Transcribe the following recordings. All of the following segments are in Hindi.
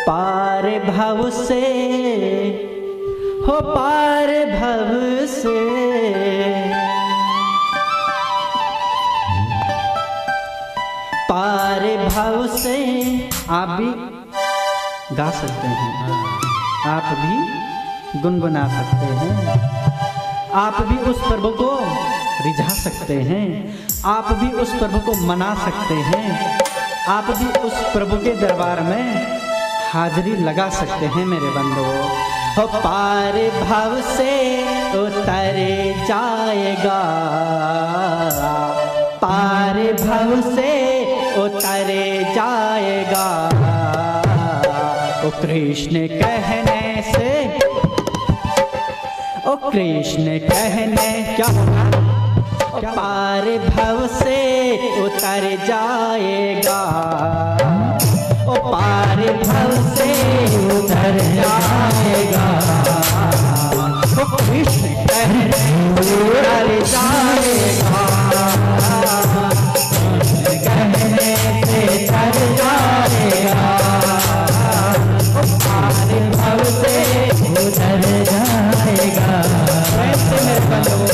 पार भव से हो पार भव से पार भव से। आप भी गा सकते हैं, आप भी गुनगुना सकते हैं, आप भी उस प्रभु को रिझा सकते हैं, आप भी उस प्रभु को मना सकते हैं, आप भी उस प्रभु के दरबार में हाजिरी लगा सकते हैं मेरे बंधुओं। हो पार भव से उतर जाएगा, पार भव से उतर जाएगा। ओ कृष्ण कहने से, ओ कृष्ण कहने क्या होगा, पार भव से उतर जाएगा। ओ पार भव से उतर जाएगा। ओ कृष्ण कहने उतर जाएगा, कहने से तर जाएगा। ओ पार भव से उतर जाएगा, वैसे मेरे बंधुओं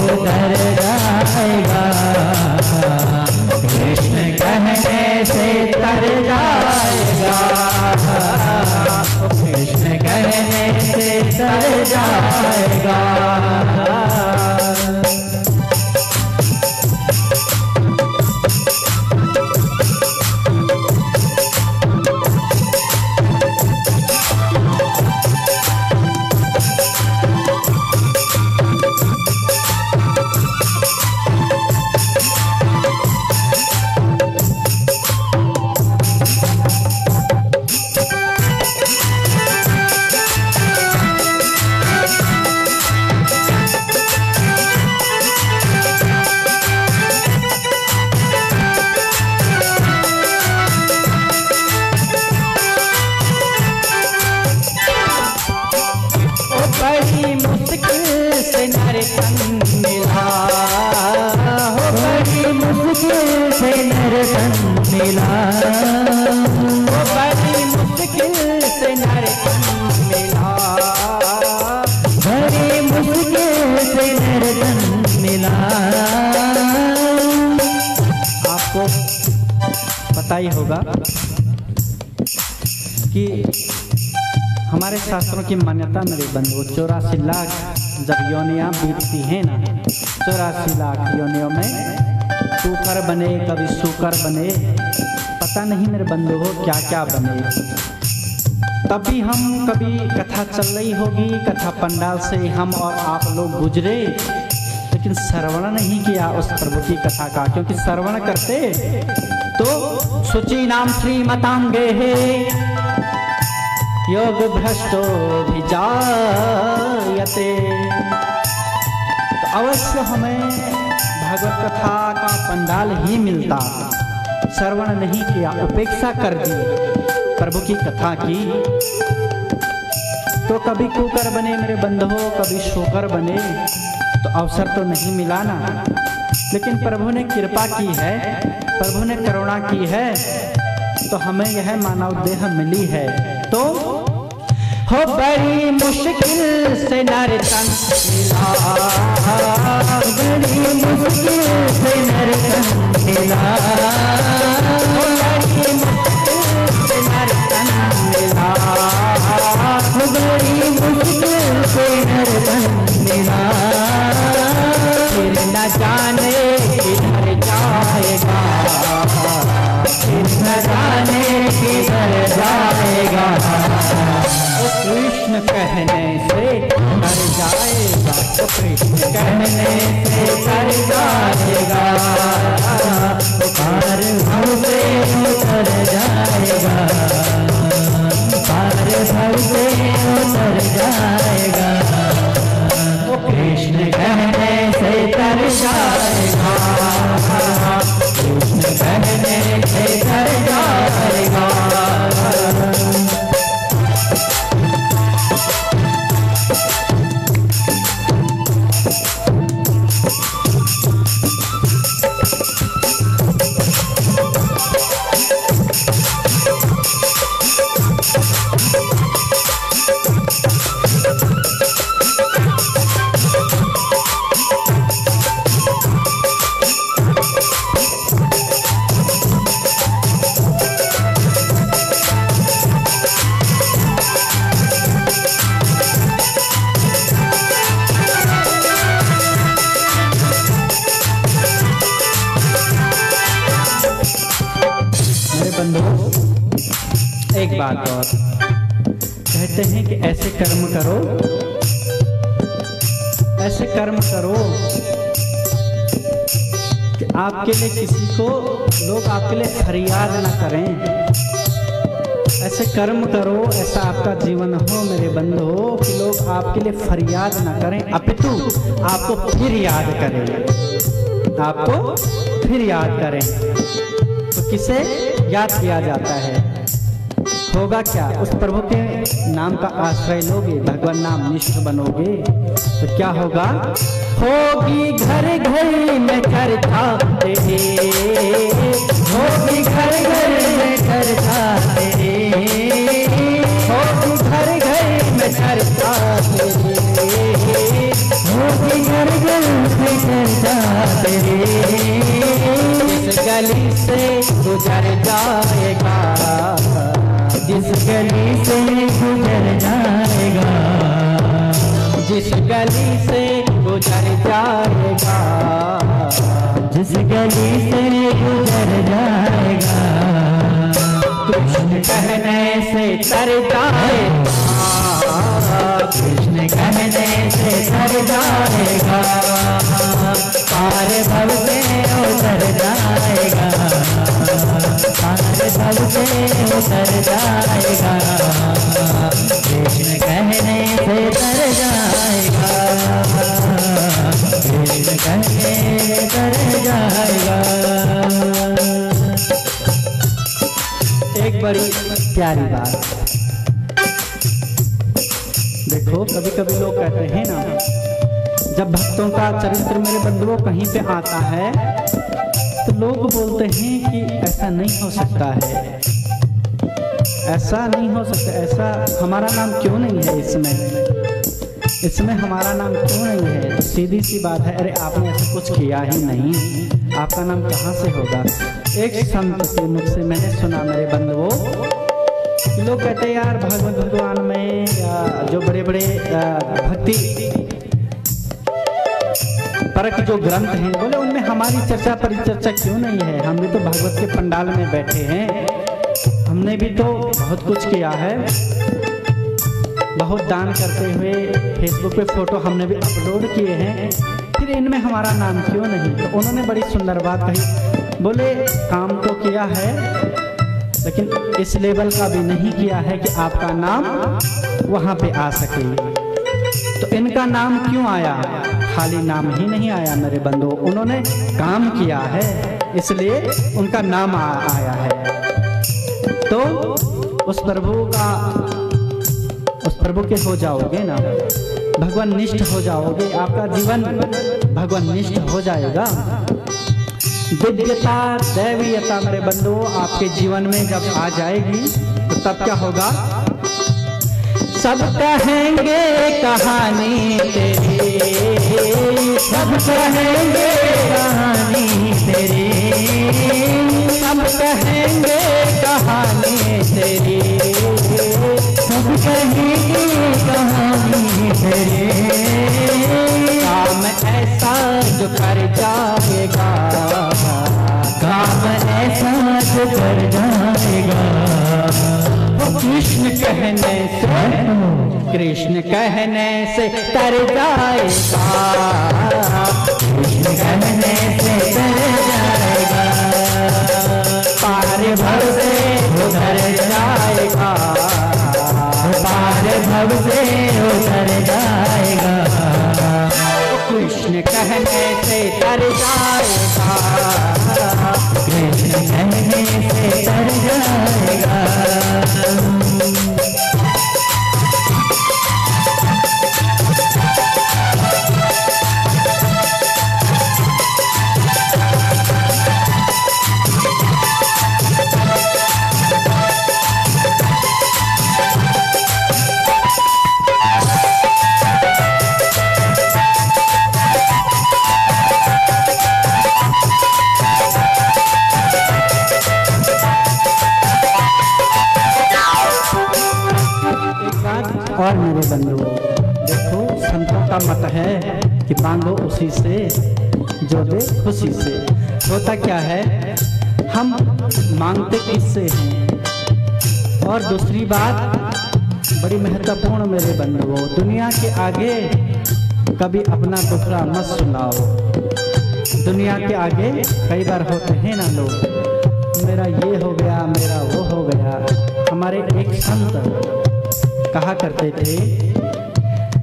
उतर जाएगा। कृष्ण कहने से तर जाएगा, कृष्ण कहने से तर जाएगा। बड़ी मुश्किल से नरतन मिला, हो बड़ी मुश्किल से नरतन मिला, हो बड़ी मुश्किल से नरतन मिला, बड़ी मुश्किल से नरतन मिला। आपको पता ही होगा कि हमारे शास्त्रों की मान्यता मेरे बंधु 84 लाख जब योनियाँ बीतती हैं ना, 84 लाख योनियों में सूकर बने, कभी सूकर बने, पता नहीं मेरे बंधु हो क्या क्या बने। तभी हम कभी कथा चल रही होगी, कथा पंडाल से हम और आप लोग गुजरे, लेकिन श्रवण नहीं किया उस प्रभु की कथा का, क्योंकि श्रवण करते तो शुचि नाम श्रीमतांगे है योग भ्रष्टो भी जायते। तो अवश्य हमें भगवत कथा का पंडाल ही मिलता, श्रवण नहीं किया, उपेक्षा कर दी प्रभु की कथा की, तो कभी कुकर बने मेरे बंधुओं, कभी शोकर बने, तो अवसर तो नहीं मिला ना। लेकिन प्रभु ने कृपा की है, प्रभु ने करुणा की है, तो हमें यह मानव देह मिली है। तो हो बड़ी मुश्किल से नरतन मिला, बड़ी मुश्किल से नरतन मिला, हो बड़ी मुश्किल से नरतन मिला, हो बड़ी मुश्किल से नरतन मिला। फिर न जाने किधर जाएगा, फिर न जाने किधर जाएगा। ओ कृष्ण कहने से तर जाएगा, ओ कृष्ण कहने से तर जाएगा। ओ पार भव से उतर जाएगा, पार भव से उतर जाएगा। ओ कृष्ण कहने से तर जाएगा, कृष्ण कहने से तर जाएगा। एक बात और कहते हैं कि ऐसे कर्म करो, ऐसे कर्म करो कि आपके लिए किसी को लोग आपके लिए फरियाद न करें। ऐसे कर्म करो, ऐसा आपका जीवन हो मेरे बंधु कि लोग आपके लिए फरियाद न करें, अपितु आपको फिर याद करें, आपको फिर याद करें। तो किसे याद किया जाता है? होगा क्या? उस प्रभु के नाम का आश्रय लोगे, भगवान नाम निष्ठ बनोगे तो क्या होगा? होगी घर घर में चर्चा तेरे, होगी घर घर में चर्चा तेरे, होगी घर घर में चर्चा तेरे, होगी घर घर में चर्चा तेरे। जिस गली से गुजर जाएगा, जिस गली से गुजर जाएगा, जिस गली से गुजर जाएगा, जिस गली से गुजर जाएगा, कृष्ण कहने से तर जाएगा, कृष्ण कहने से तर जाएगा, पार भव से उतर जाएगा, पार भव से उतर जाएगा, कृष्ण कहने से तर जाएगा, कृष्ण कहने से तर जाएगा। एक बड़ी प्यारी बात देखो, कभी कभी लोग कहते हैं ना, जब भक्तों का चरित्र मेरे बंधुओं कहीं पे आता है तो लोग बोलते हैं कि ऐसा नहीं हो सकता है, ऐसा नहीं हो सकता, ऐसा हमारा नाम क्यों नहीं है इसमें, इसमें हमारा नाम क्यों नहीं है? तो सीधी सी बात है, अरे आपने ऐसा कुछ किया ही नहीं, आपका नाम कहाँ से होगा? एक संत के मुख से मैंने सुना मेरे बंधुओं, लोग कहते हैं यार भागवत भगवान में या जो बड़े बड़े भक्ति परक जो ग्रंथ हैं, बोले उनमें हमारी चर्चा परिचर्चा क्यों नहीं है? हम भी तो भागवत के पंडाल में बैठे हैं, हमने भी तो बहुत कुछ किया है, बहुत दान करते हुए फेसबुक पे फोटो हमने भी अपलोड किए हैं, फिर इनमें हमारा नाम क्यों नहीं? तो उन्होंने बड़ी सुंदर बात कही, बोले काम तो किया है लेकिन इस लेवल का भी नहीं किया है कि आपका नाम वहां पे आ सके। तो इनका नाम क्यों आया? खाली नाम ही नहीं आया मेरे बंधु, उन्होंने काम किया है इसलिए उनका नाम आया है। तो उस प्रभु के हो जाओगे ना, भगवान निष्ठ हो जाओगे, आपका जीवन भगवान निष्ठ हो जाएगा। दिव्यता दैवीयता मेरे बंधु आपके जीवन में जब आ जाएगी तो तब क्या होगा? सब कहेंगे कहानी तेरी, सब कहेंगे कहानी तेरी, सब कहेंगे कहानी तेरी, सब कहेंगे कहानी तेरी। काम ऐसा जो कर जाएगा, काम ऐसा जो कर जाएगा, कृष्ण कहने से, कृष्ण कहने से तर जाएगा, कृष्ण कहने से तर जाएगा, पार भव से उतर जाएगा, पार भव से उतर जाएगा, कृष्ण कहने से तर जाएगा, कृष्ण कहने से तर जाएगा। और मेरे बंधुओं देखो, संतों का मत है कि मांगो उसी से जो दे खुशी से। होता क्या है, हम मांगते किससे हैं? और दूसरी बात बड़ी महत्वपूर्ण मेरे बंधुओं, दुनिया के आगे कभी अपना दुखड़ा मत सुनाओ। दुनिया के आगे कई बार होते हैं ना लोग, मेरा ये हो गया, मेरा वो हो गया। हमारे एक संत कहा करते थे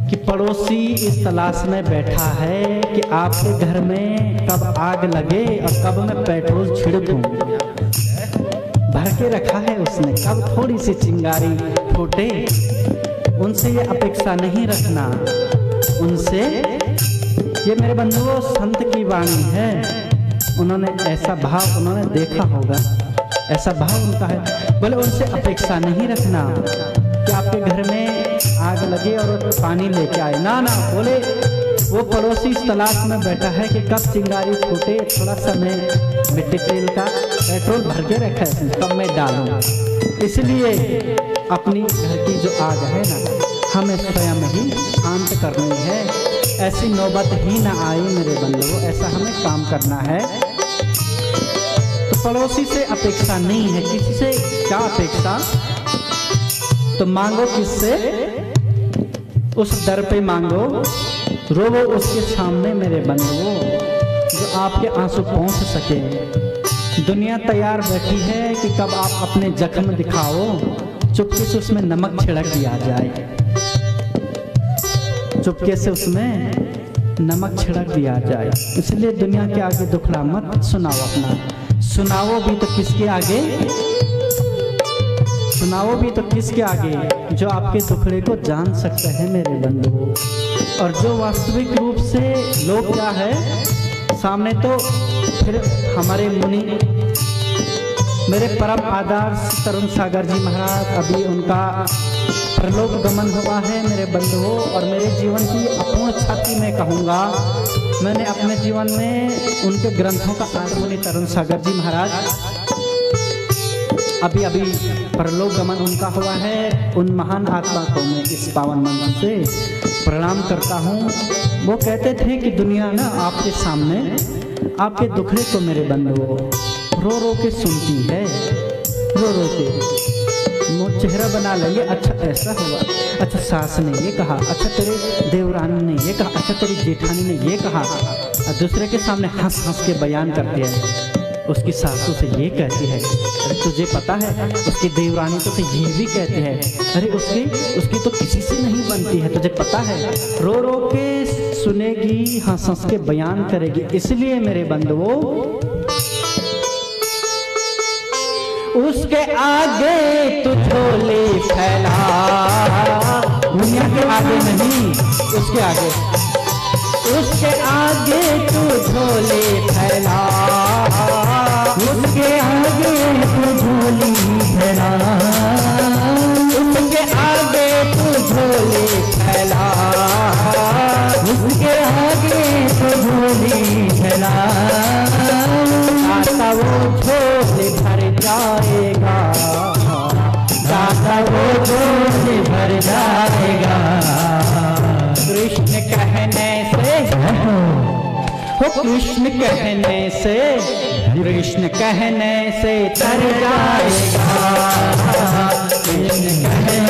कि पड़ोसी इस तलाश में बैठा है कि आपके घर में कब आग लगे और कब मैं पेट्रोल छिड़कूं। भर के रखा है उसने, कब थोड़ी सी चिंगारी फूटे। उनसे ये अपेक्षा नहीं रखना, उनसे, ये मेरे बंधुओं संत की वाणी है। उन्होंने ऐसा भाव उन्होंने देखा होगा, ऐसा भाव उनका है। बोले उनसे अपेक्षा नहीं रखना कि आपके घर में आग लगे और पानी लेके आए, ना ना। बोले वो पड़ोसी इस तलाश में बैठा है कि कब चिंगारी फूटे, थोड़ा सा मैं मिट्टी तेल का पेट्रोल भर के रखा है, कब मैं डालूं। इसलिए अपनी घर की जो आग है ना, हमें स्वयं ही शांत करनी है। ऐसी नौबत ही ना आए मेरे बंधुओं, ऐसा हमें काम करना है। तो पड़ोसी से अपेक्षा नहीं है, किसी से क्या अपेक्षा, तो मांगो किससे, उस दर पे मांगो, रोवो उसके सामने मेरे बंधुओं, जो आपके आंसू पहुंच सके। दुनिया तैयार बैठी है कि कब आप अपने जख्म दिखाओ, चुपके से उसमें नमक छिड़क दिया जाए, चुपके से उसमें नमक छिड़क दिया जाए। इसलिए दुनिया के आगे दुखड़ा मत सुनाओ अपना। सुनाओ भी तो किसके आगे, सुनाओ भी तो किसके आगे, जो आपके दुखड़े को जान सकते हैं मेरे बंधुओं। और जो वास्तविक रूप से लोग क्या है सामने, तो फिर हमारे मुनि, मेरे परम आदर्श तरुण सागर जी महाराज, अभी उनका परलोक गमन हुआ है मेरे बंधुओं। और मेरे जीवन की अपूर्ण क्षति में कहूँगा, मैंने अपने जीवन में उनके ग्रंथों का मुनि तरुण सागर जी महाराज, अभी अभी परलोक गमन उनका हुआ है। उन महान आत्मा को मैं इस पावन मंच से प्रणाम करता हूँ। वो कहते थे कि दुनिया ना आपके सामने आपके दुखड़े को मेरे बंधुओं रो रो के सुनती है, रो रो के वो चेहरा बना लेंगे। अच्छा ऐसा हुआ, अच्छा सास ने ये कहा, अच्छा तेरे देवरानी ने ये कहा, अच्छा तेरी जेठानी ने ये कहा। और दूसरे के सामने हंस हंस के बयान करती है, उसकी सासू से ये कहती है, अरे तुझे पता है उसकी देवरानी तो से ये भी कहती है, अरे उसकी तो किसी से नहीं बनती है, तुझे पता है। रो रो के सुनेगी, हंस हंस के बयान करेगी। इसलिए मेरे बंधुओं उसके आगे तू झोली फैला, दुनिया के आगे नहीं, उसके आगे, उसके आगे तू झोली फैला, उसके आगे तू झोली फैला, उसके आगे तू झोली फैला, उसके आगे तू झोली फैला। दाता वो झोली भर जाएगा, दाता वो झोली भर जाएगा। कृष्ण कहने से हो, कृष्ण कहने से, कृष्ण कहने से तर जाएगा, कृष्ण कहने